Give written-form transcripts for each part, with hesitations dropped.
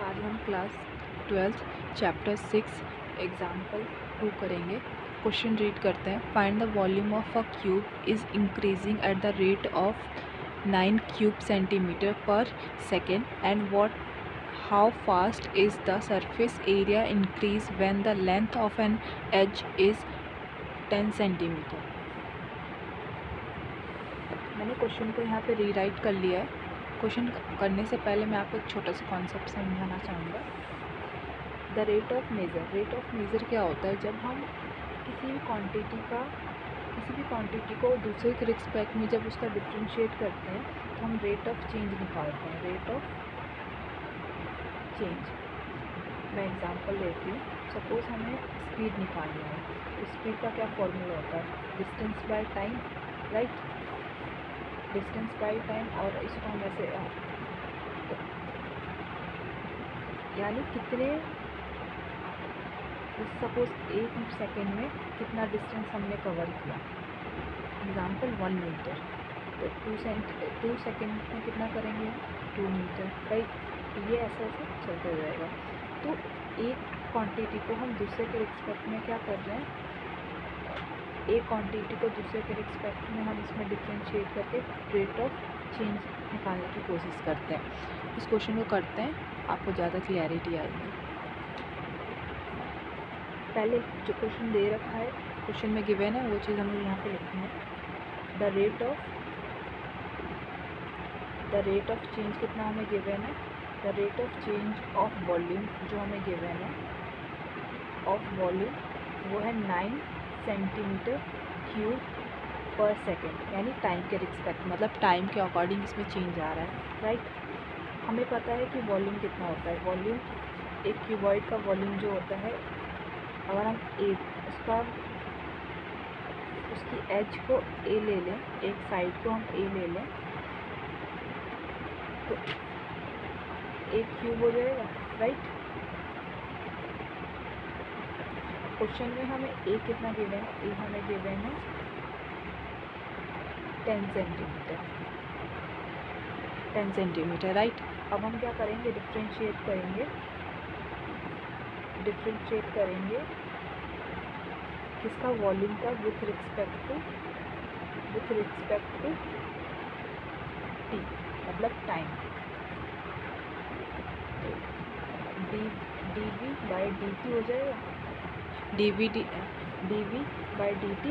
आज हम class 12 chapter 6 example 2 करेंगे। क्वेश्चन रीड करते हैं। Find the volume of a cube is increasing at the rate of 9 cube centimetre per second and what how fast is the surface area increase when the length of an edge is 10 centimetre. मैंने question को यहाँ पे rewrite कर लिया है। Question करने से पहले मैं आपको एक छोटा सा कॉन्सेप्ट समझाना चाहूँगा। द रेट ऑफ मेज़र क्या होता है? जब हम किसी भी क्वांटिटी को दूसरे के रिस्पेक्ट में जब उसका डिफ्रेंशिएट करते हैं तो हम रेट ऑफ चेंज निकालते हैं। रेट ऑफ चेंज, मैं एग्जांपल लेती हूँ। सपोज़ हमें स्पीड निकालनी है, तो स्पीड का क्या फॉर्मूला होता है? Distance by time, right? Distance by time. और इसको हम ऐसे यानी कितने, सपोज 1 सेकेंड में कितना डिस्टेंस हमने कवर किया। एग्जांपल 1 मीटर, तो 2 सेकेंड में कितना करेंगे? 2 मीटर, राइट? ये ऐसे ऐसे चलता जाएगा। तो एक क्वांटिटी को हम दूसरे के रिस्पेक्ट में क्या कर रहे हैं? एक क्वांटिटी को दूसरे के रिस्पेक्ट में हम इसमें डिफ्रेंशिएट करके रेट ऑफ चेंज निकालने की कोशिश करते हैं। इस क्वेश्चन को करते हैं, आपको ज़्यादा क्लैरिटी आएगी। पहले जो क्वेश्चन दे रखा है, क्वेश्चन में गिवन है, वो चीज़ हमें यहाँ पे लिखनी है। द रेट ऑफ चेंज कितना हमें गिवन है? The rate of change of volume जो हमें गिवन है, ऑफ वॉल्यूम वो है 9 सेंटीमीटर क्यूब पर सेकेंड, यानी टाइम के रिस्पेक्ट, मतलब टाइम के अकॉर्डिंग इसमें चेंज आ रहा है, राइट? हमें पता है कि वॉल्यूम कितना होता है। वॉल्यूम, एक क्यूबॉइड का वॉल्यूम जो होता है, अगर हम उसकी एज को ए ले लें, एक साइड को हम ए ले लें, तो एक क्यूब हो जाएगा, राइट? क्वेश्चन में हमें ए कितना गिवन है? ए हमें गिवन है 10 सेंटीमीटर, राइट? अब हम क्या करेंगे? डिफ्रेंशिएट करेंगे किसका? वॉल्यूम का, विथ रिस्पेक्ट टू टी, मतलब time. D V by D T हो जाएगा, D V by D T.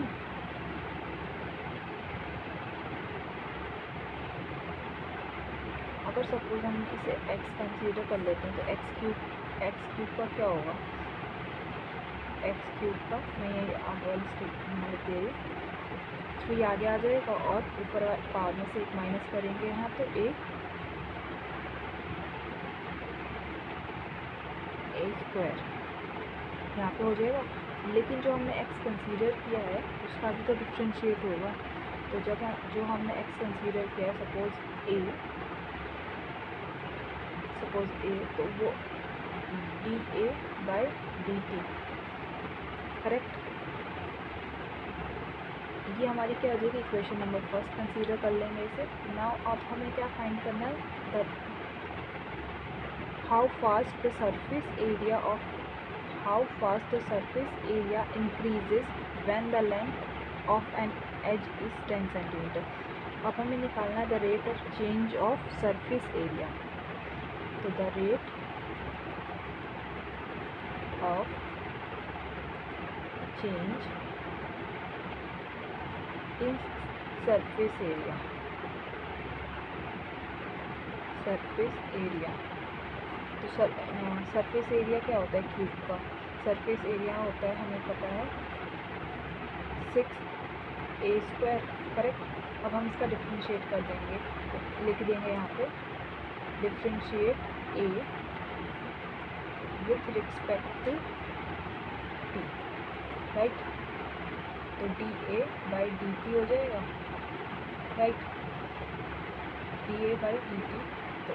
अगर सपोज हम इसे x कंसीडर कर लेते हैं तो x क्यूब का क्या होगा? x क्यूब का, मैं ये आगे लिख दे रही हूँ, 3 आगे आ जाएगा और ऊपर पावर में से 1 माइनस करेंगे यहाँ, तो a स्क्वायर यहाँ पे हो जाएगा। लेकिन जो हमने x कंसीडर किया है उसका भी तो डिफ्रेंशिएट होगा। तो जो हमने x कंसीडर किया है, सपोज ए, तो वो D a by D T, correct? ये हमारी क्या हो जाएगी? इक्वेशन नंबर फर्स्ट कंसीडर कर लेंगे इसे। नाउ अब हमें क्या फाइंड करना है? How fast the surface area increases when the length of an edge is 10 centimetre. अब हमें निकालना है the rate of change of surface area. तो the rate of change in surface area, तो सरफेस एरिया क्या होता है? क्यूब का सरफेस एरिया होता है, हमें पता है 6a स्क्वायर, करेक्ट? अब हम इसका डिफ्रेंशिएट कर देंगे, तो लिख देंगे यहाँ पे differentiate a with respect to t, right? तो d a by D T हो जाएगा, right? D a by D t. तो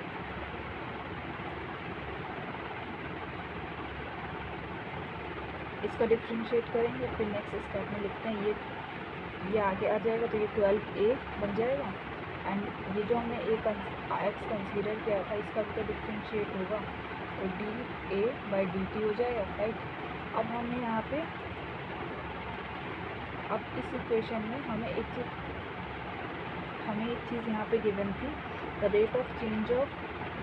इसका डिफ्रेंशिएट करेंगे, फिर नेक्स्ट स्टेप में लिखते हैं ये आगे आ जाएगा, तो ये 12a बन जाएगा। एंड ये जो हमने एक्स कंसीडर किया था, इसका भी तो डिफ्रेंशिएट होगा, तो dA/dt हो जाएगा, राइट। अब हमें यहाँ पे अब इस इक्वेशन में हमें एक चीज़ यहाँ पे गिवन थी, the rate of change of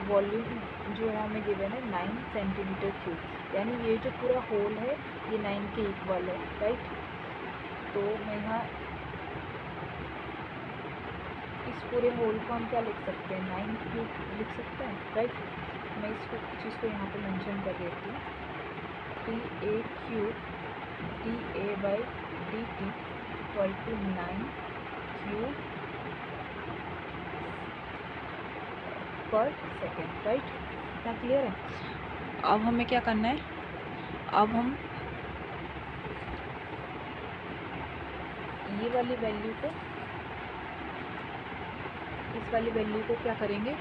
volume जो है हमें गिवन है 9 सेंटीमीटर क्यूब, यानी ये जो पूरा होल है ये 9 के इक्वल है, राइट। तो मैं यहाँ इस पूरे होल को हम क्या लिख सकते हैं, 9 क्यूब लिख सकते हैं, राइट। मैं इसको चीज़ को यहाँ पे मेंशन कर देती हूँ, 3a cube dA/dt equal to 9 cube पर सेकेंड, राइट। इतना क्लियर है। अब हमें क्या करना है, अब हम ये वाली वैल्यू को, इस वाली वैल्यू को क्या करेंगे,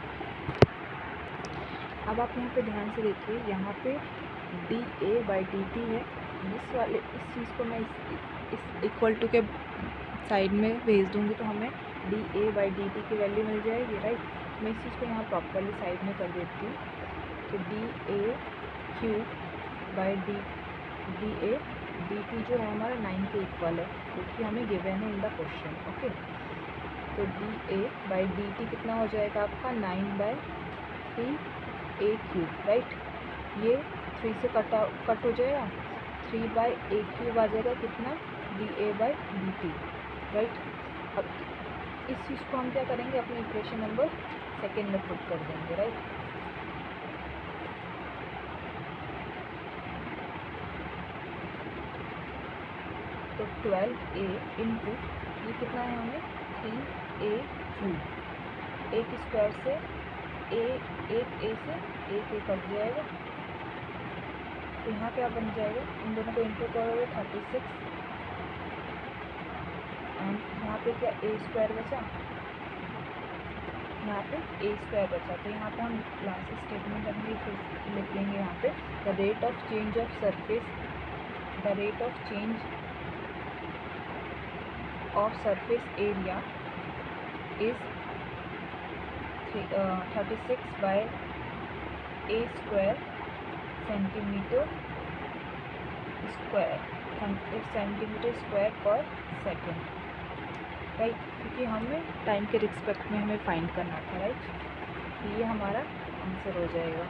अब आप यहाँ पे ध्यान से देखिए, यहाँ पे dA/dt है, इस चीज़ को मैं इस इक्वल टू के साइड में भेज दूँगी तो हमें dA/dt की वैल्यू मिल जाएगी, राइट। मैं इस चीज़ को यहाँ प्रॉपरली साइड में कर देती हूँ, तो dA/dt जो है हमारा 9 के इक्वल है, क्योंकि हमें गिवन है इन द क्वेश्चन, ओके। तो dA/dt कितना हो जाएगा आपका 9/3a क्यूब, राइट। ये 3 से कट हो जाएगा, 3/a क्यूब आ जाएगा कितना, dA/dt, राइट। अब इस चीज़ को हम क्या करेंगे, अपने इक्वेशन नंबर सेकेंड में पुट कर देंगे, राइट। तो 12a इंटू ये कितना है हमें 3a क्यूब, एक स्क्वायर से एक a से एक कट जाएगा, तो यहाँ क्या बन जाएगा, इन दोनों को इंटू करोगे 36, एंड यहाँ पे क्या a स्क्वायर बचा, यहाँ पे a स्क्वायर बचा, तो यहाँ पे हम लास्ट स्टेटमेंट अभी लिख लेंगे, यहाँ पे the rate of change of surface, the rate of change of surface area is 36/a square centimetre square पर सेकेंड, राइट, क्योंकि हमें टाइम के रिस्पेक्ट में हमें फाइंड करना था, राइट। तो ये हमारा आंसर हो जाएगा।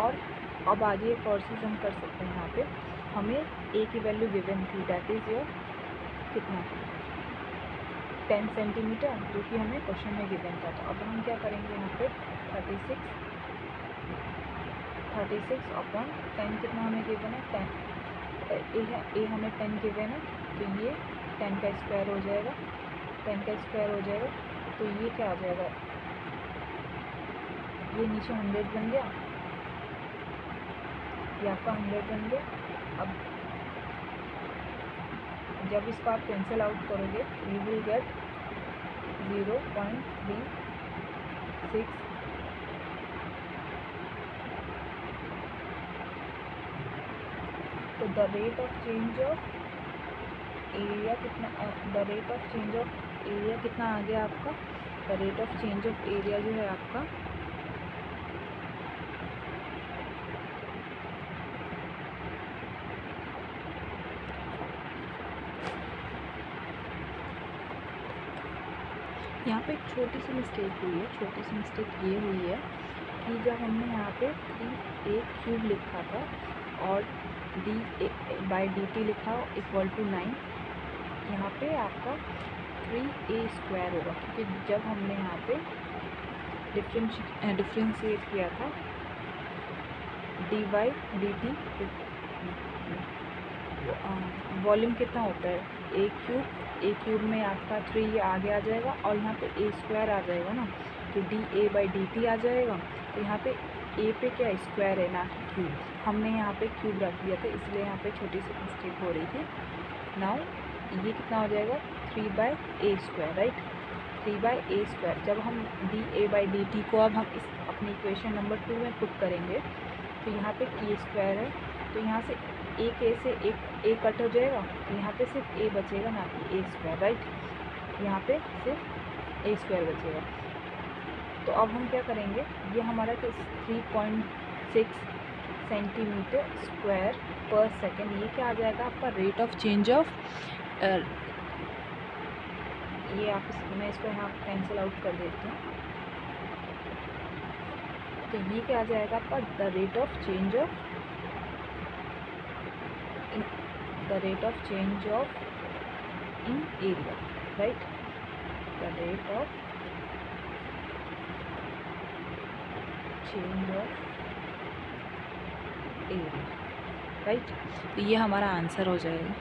और अब आगे एक और चीज़ हम कर सकते हैं, यहाँ पे हमें a की वैल्यू गिवन थी, दैट इज़ योर कितना 10 सेंटीमीटर, जो कि हमें क्वेश्चन में गिवन था। तो अब हम क्या करेंगे, यहाँ पे 36 अपॉन 10 कितना हमें गिवन है, 10 a हमें 10 गिवन है, तो ये 10 का स्क्वायर हो जाएगा, 10 का स्क्वायर हो जाएगा, तो ये क्या आ जाएगा, ये नीचे 100 बन गया, ये आपका 100 बन गया। अब जब इसको आप कैंसिल आउट करोगे, यू विल गेट 0.36, तो the rate of change of area कितना, the rate of change of area कितना आ गया आपका, the rate of change of area जो है आपका यहाँ पे एक छोटी सी मिस्टेक हुई है, छोटी सी मिस्टेक ये हुई है कि जब हमने यहाँ पे 3a क्यूब लिखा था और dA/dt लिखा इक्वल टू 9, यहाँ पे आपका 3a स्क्वायर होगा, क्योंकि जब हमने यहाँ पे डिफ्रेंशिएट किया था dy/dt, वॉल्यूम कितना होता है a क्यूब में आपका 3 आगे आ जाएगा और यहाँ पे a स्क्वायर आ जाएगा ना, तो dA/dt आ जाएगा, तो यहाँ पे a पे क्या स्क्वायर है ना कि क्यूब, हमने यहाँ पे क्यूब रख दिया था, इसलिए यहाँ पे छोटी सी मिस्टेक हो रही थी। नाउ ये कितना हो जाएगा 3/a square, right, 3/a square. जब हम dA/dt को अब हम इस अपनी इक्वेशन नंबर 2 में पुट करेंगे, तो यहाँ पे a स्क्वायर है, तो यहाँ से एक a से एक a कट हो जाएगा, तो यहाँ पे सिर्फ a बचेगा ना कि a स्क्वायर, राइट, यहाँ पे सिर्फ a स्क्वायर बचेगा। तो अब हम क्या करेंगे, ये हमारा 3.6 सेंटीमीटर स्क्वायर पर सेकेंड, ये क्या आ जाएगा आपका रेट ऑफ चेंज ऑफ, ये आप मैं इसको यहाँ कैंसिल आउट कर देती हूँ। तो ये क्या आ जाएगा आपका the rate of change of in in area, right, the rate of change of area, right. तो ये हमारा आंसर हो जाएगा।